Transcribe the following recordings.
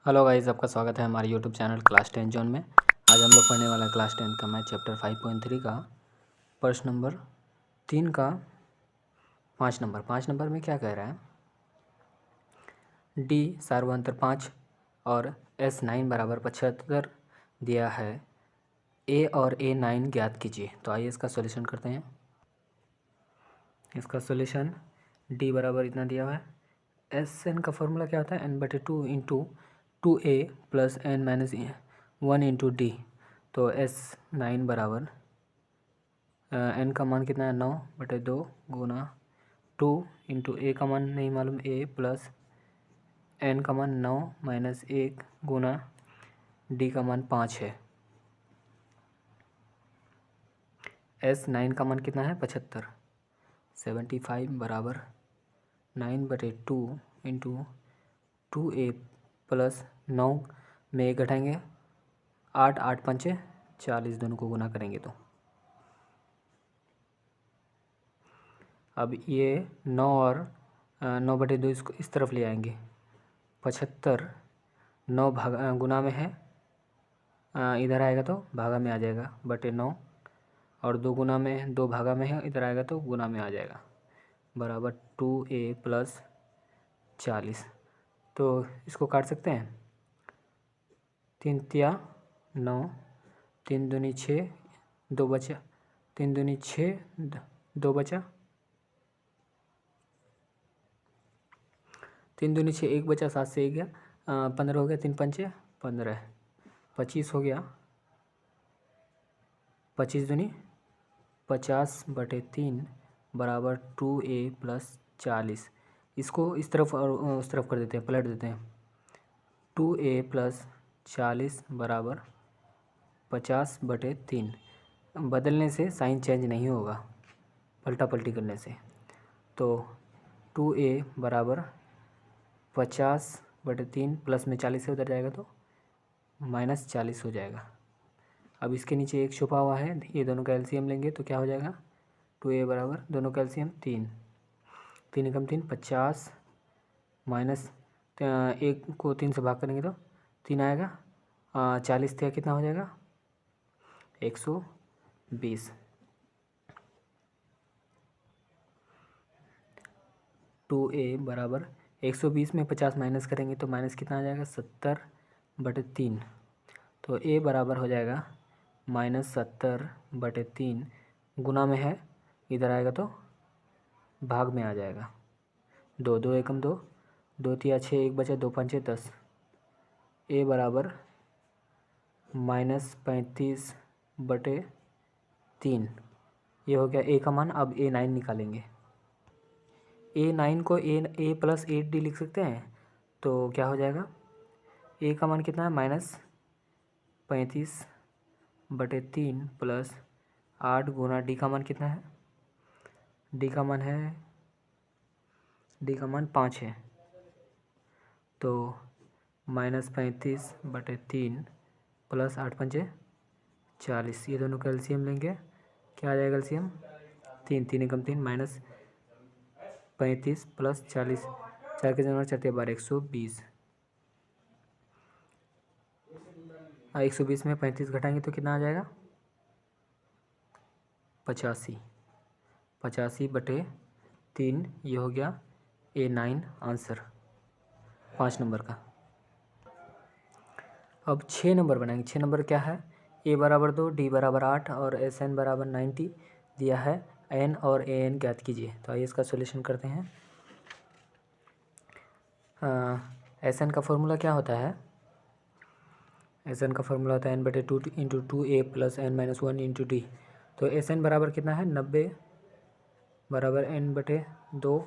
Hello guys, आपका स्वागत है हमारे यूट्यूब चैनल क्लास 10 जोन में। आज हम लोग पढ़ने वाला क्लास 10 का मैथ चैप्टर 5.3 का प्रश्न नंबर 3 का 5 नंबर में क्या कह रहा है। डी सार्वंतर 5 और S9 बराबर 75 दिया है। ए और A9 ज्ञात कीजिए। तो आइए इसका सॉल्यूशन करते हैं। इसका सॉल्यूशन डी बराबर इतना दिया हुआ है। SN का फॉर्मूला क्या होता है, n/2 into 2a plus n minus 1 into D. तो S9 बराबर n का मान कितना है 9/2 गुना 2 इंटू ए का मान नहीं मालूम a प्लस n का मान 9 माइनस 1 गुना डी का मान 5 है। S9 का मान कितना है 75 बराबर 9/2 इंटू 2a प्लस 9 में 1 घटाएंगे 8 8 पंचे 40, दोनों को गुना करेंगे तो अब ये 9 और 9/2 इसको इस तरफ ले आएंगे। 75 9 भागा गुना में है, इधर आएगा तो भागा में आ जाएगा /9, और 2 गुना में 2 भागा में है, इधर आएगा तो गुना में आ जाएगा बराबर 2a प्लस 40। तो इसको काट सकते हैं। 3 तिया 9, 3 दूनी 6, 2 बचा, 3 दूनी 6, 2 बचा, 3 दूनी 6, 1 बचा, 7 से 1 गया, 15 हो गया, 3 पंचे 15, 25 हो गया, 25 दूनी 50/3 बराबर 2a प्लस 40। इसको इस तरफ और उस तरफ कर देते हैं, पलट देते हैं। 2a प्लस 40 बराबर 50/3। बदलने से साइन चेंज नहीं होगा, पलटा पलटी करने से। तो 2a बराबर 50/3 प्लस में 40 से उधर जाएगा तो -40 हो जाएगा। अब इसके नीचे एक छुपा हुआ है, ये दोनों का एलसीएम लेंगे तो क्या हो जाएगा। 2a बराबर दोनों का एलसीएम 3, 3 एकम 3 50 माइनस 1 को 3 से भाग करेंगे तो 3 आएगा, 40 थे कितना हो जाएगा 120। 2a बराबर 120 में 50 माइनस करेंगे तो माइनस कितना आ जाएगा 70/3। तो a बराबर हो जाएगा -70/3, गुना में है, इधर आएगा तो भाग में आ जाएगा। 2 2 एकम 2, 2 तिया 6, 1 बचा, 2 पंचे 10। a बराबर -35/3। ये हो गया a का मान। अब A9 निकालेंगे। A9 को a प्लस 8d लिख सकते हैं। तो क्या हो जाएगा, a का मान कितना है -35/3 प्लस 8 गुना d का मान कितना है, d का मान 5 है। तो -35/3 प्लस 8 पंचे 40, ये दोनों का एलसीएम लेंगे, क्या आ जाएगा एलसीएम 3, 3 एकम 3 -35 प्लस 40, 4 के जनवर 4 12, 120। 120 में 35 घटाएंगे तो कितना आ जाएगा 85/3। ये हो गया A9 आंसर 5 नंबर का। अब 6 नंबर बनाएंगे। 6 नंबर क्या है, a बराबर 2, d बराबर 8 और SN बराबर 90 दिया है। n और AN ज्ञात कीजिए। तो आइए इसका सॉल्यूशन करते हैं। SN का फॉर्मूला क्या होता है, SN का फॉर्मूला होता है n/2 into 2a plus n minus 1 into D. तो SN बराबर कितना है 90 बराबर n/2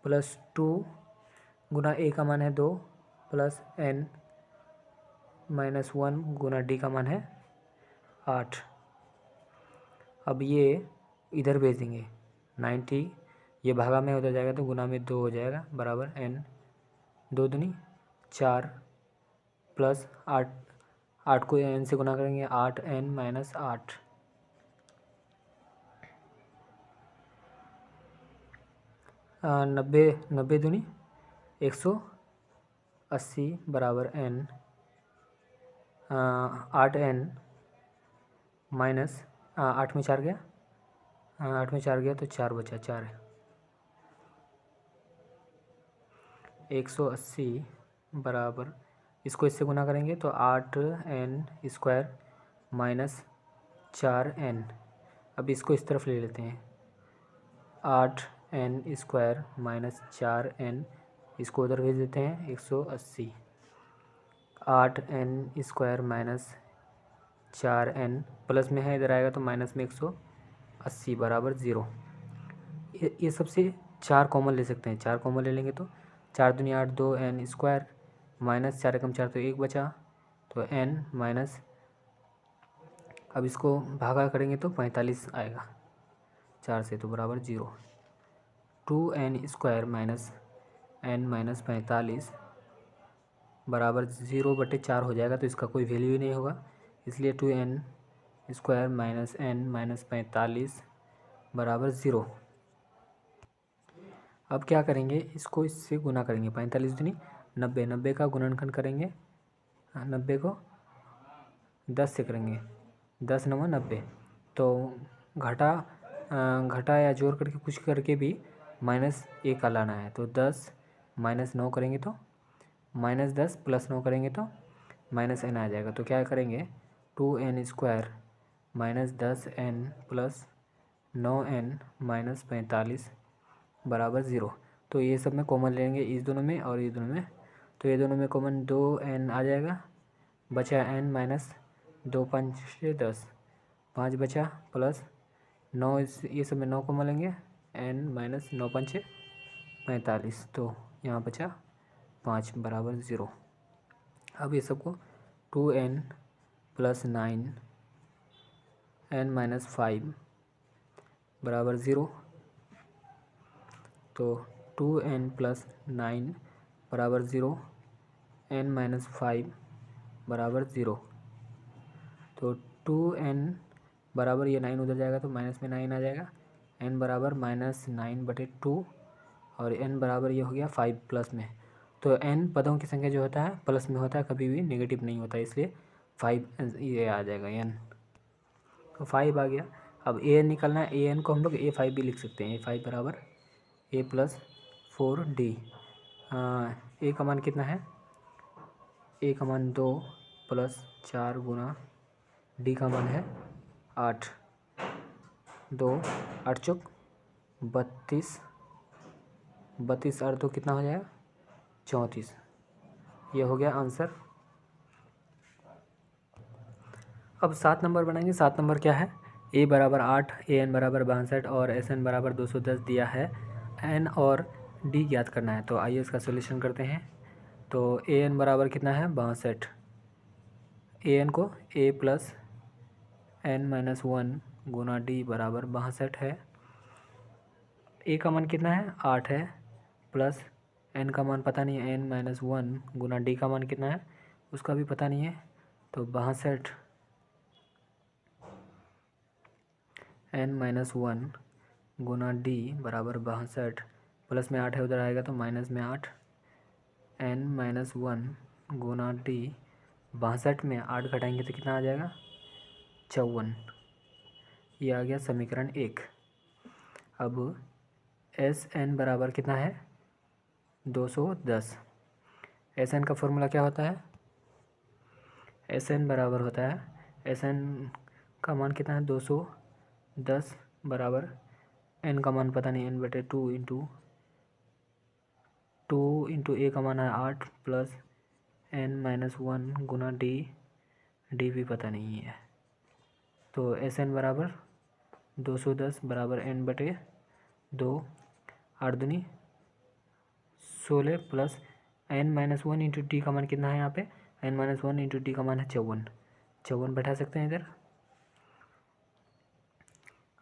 प्लस 2 गुना a का मान है 2 प्लस n माइनस 1 गुना डी का मान है 8। अब ये इधर भेज देंगे 90, ये भागा में उधर जाएगा तो गुना में 2 हो जाएगा बराबर n 2 दूनी 4 प्लस 8, 8 को n से गुना करेंगे 8n माइनस 8। 90 दूनी 120 80 बराबर n 8n माइनस 8 में 4 गया, 8 में 4 गया तो 4 बचा, 4 है। 180 बराबर, इसको इससे गुना करेंगे तो 8n² माइनस 4n। अब इसको इस तरफ ले लेते हैं, 8n² माइनस 4n, इसको उधर भेज देते हैं। 180 8n² माइनस 4n प्लस में है, इधर आएगा तो माइनस में 180 बराबर 0। ये सबसे 4 कॉमन ले सकते हैं, 4 कॉमन ले लेंगे तो 4 दूनी 8, 2n² माइनस 4 एकम 4 तो 1 बचा, तो n माइनस, अब इसको भागा करेंगे तो 45 आएगा 4 से, तो बराबर 0। 2n² माइनस n माइनस 45 बराबर 0/4 हो जाएगा, तो इसका कोई वैल्यू ही नहीं होगा, इसलिए 2n² माइनस n माइनस 45 बराबर 0। अब क्या करेंगे, इसको इससे गुना करेंगे, 45 दूनी 90, 90 का गुणनखंड करेंगे, 90 को 10 से करेंगे, 10 9 90, तो घटा या जोड़ करके कुछ करके भी -1 का लाना है, तो 10 माइनस 9 करेंगे तो -10 प्लस 9 करेंगे तो -n आ जाएगा। तो क्या करेंगे, 2n² minus 10n plus 9n minus 45 बराबर 0। तो ये सब में कॉमन लेंगे, इस दोनों में और ये दोनों में, तो ये दोनों में कॉमन 2n आ जाएगा, बचा n माइनस 2 5 से 10, 5 बचा प्लस 9, ये सब में 9 कॉमन लेंगे, n माइनस 9 5 45, तो यहाँ बचा 5 बराबर 0। अब ये सबको 2n प्लस 9 n माइनस 5 बराबर 0, तो 2n प्लस 9 बराबर 0, n माइनस 5 बराबर 0, तो 2n बराबर, ये 9 उधर जाएगा तो माइनस में 9 आ जाएगा, n बराबर -9/2 और n बराबर ये हो गया 5 प्लस में। तो n पदों की संख्या जो होता है प्लस में होता है, कभी भी नेगेटिव नहीं होता, इसलिए 5 ये आ जाएगा n, तो 5 आ गया। अब an निकालना है, an को हम लोग a5 भी लिख सकते हैं, a5 बराबर a प्लस 4d। a का मान कितना है, a का मान 2 प्लस 4 गुना d का मान है 8, 2 8 चौक 32, 32 और 2 कितना हो जाएगा 34, ये हो गया आंसर। अब 7 नंबर बनाएंगे। 7 नंबर क्या है, a बराबर 8, an बराबर 62 और sn बराबर 210 दिया है, n और d ज्ञात करना है। तो आइए इसका सोल्यूशन करते हैं। तो an बराबर कितना है 62, an को a plus n minus 1 Guna d बराबर 62 है। a का मान कितना है 8 है, प्लस n का मान पता नहीं है, n माइनस 1 गुना d का मान कितना है उसका भी पता नहीं है, तो 62 n माइनस 1 गुना d बराबर 62, प्लस में 8 है उधर आएगा तो माइनस में 8, n माइनस 1 गुना d, 62 में 8 घटाएंगे तो कितना आ जाएगा 54, ये आ गया समीकरण 1। अब sn बराबर कितना है 210। sn का फॉर्मूला क्या होता है, sn बराबर होता है, sn का मान कितना है 210 बराबर n का मान पता नहीं, n/2 इंटू a का मान है 8 प्लस n माइनस 1 गुना d भी पता नहीं है, तो sn बराबर 210 बराबर n/2, 8 दूनी 16 plus n minus 1 into D का मान कितना है, यहाँ पे n माइनस 1 इंटू डी का मान है 54, 54 बैठा सकते हैं इधर।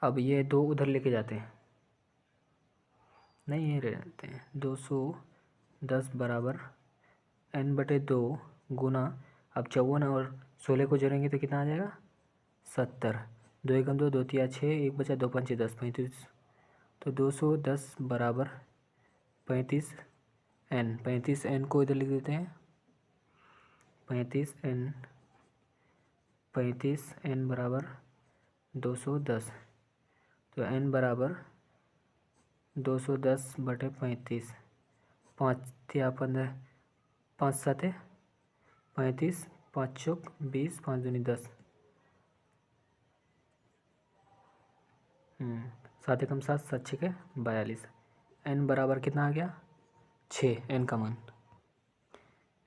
अब ये 2 उधर लेके जाते हैं, नहीं ये रहते हैं, 210 बराबर n/2 गुना, अब 54 और 16 को जोड़ेंगे तो कितना आ जाएगा 70, 2 एकम 2, 2 तिया 6, 1 बचा 2 5 10 35, तो 210 बराबर 35n, 35n को इधर लिख देते हैं, 35 n बराबर 210। तो n बराबर 210/35। 5 या 15, 5 7 35, 5 चौक 20, 5 दूनी 10। 7 एकम 7, 7 छः 42। n बराबर कितना आ गया? 6।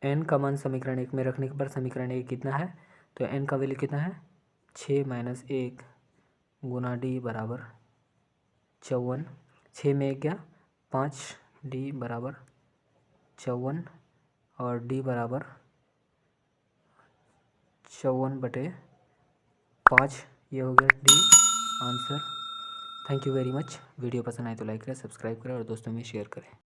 n का मान समीकरण 1 में रखने के बाद समीकरण 1 कितना है? तो n का वैल्यू कितना है? 6 - 1 गुना d बराबर 54। 6 में 1 गया 5, d बराबर 54 और d बराबर 54/5। ये हो गया d answer. Thank you very much. Video पसंद आए तो लाइक करें, सब्सक्राइब करें और दोस्तों में शेयर करें।